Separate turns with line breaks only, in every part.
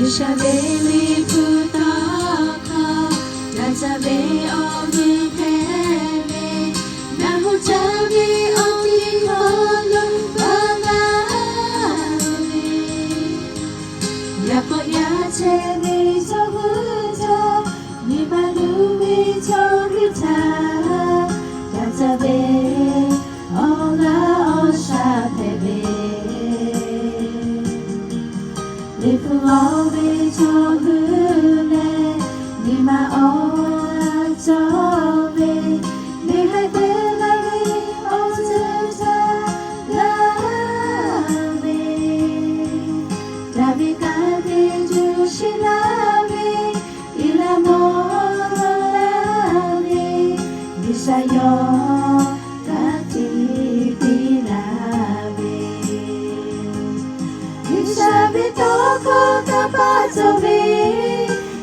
Shabeli putaka, Nazabe ogi tebe, Nahujabi ogi kono bangami. Yako yachebe sohuja, Nibalumi chogita, Nazabe oga oshatebe. Lifuobi chogune, Nima oachobe, Nihai benari ozuta lave. Davikade jushilave, Ilamorave, Disayo kati pilave. Nishabitoko kapatobe,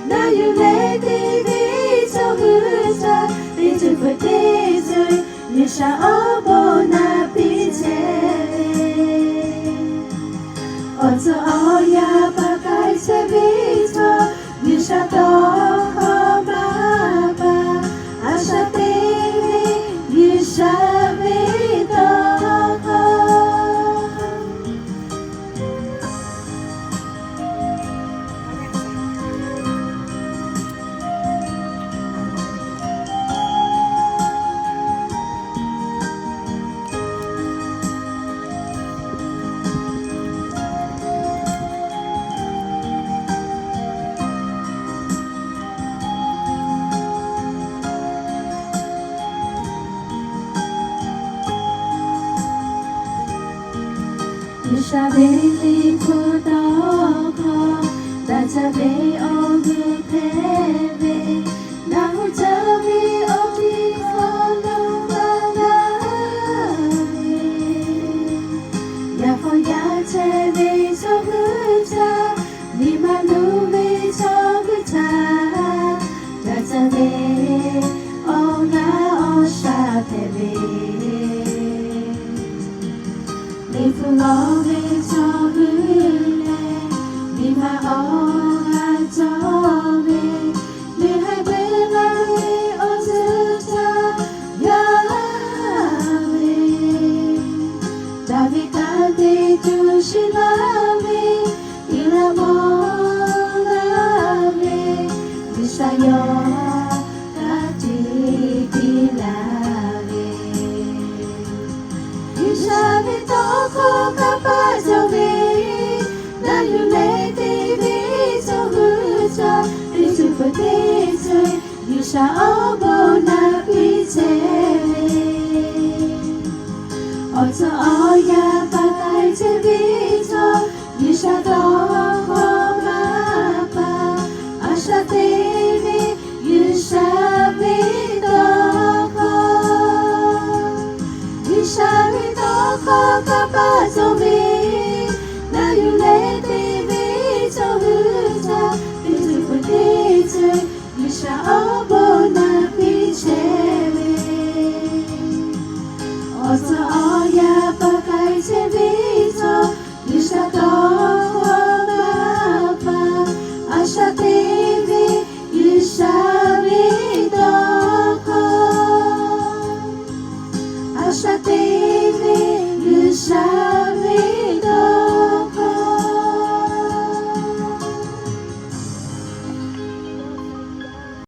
na yuleti visohusa, Nitupoteze, Nisha obo na pite. Oto oya pakai sebito, Nisha toho baba, Asha tini, Nisha bitoko. Nishabeli putaka, Nazabe ogi tebe, Nahujabi ogi kono bangami. Yako yachebe sohuja, Nibalumi chogita, Nazabe oga oshatebe. Lifuobi chogune, Nima oachobe, Nihai benari ozuta lave. Davikade jushilave, Ilamorave, Disayo kati pilave. Nishabitoko kapatobe, na yuleti visohusa, Nitupoteze, Nisha obo na pite. Oto oya pakai sebito, Nisha toho baba, Asha tini, Nisha bitoko. Nishabitoko kapatobe, na yuleti visohusa, Nitupoteze, Nisha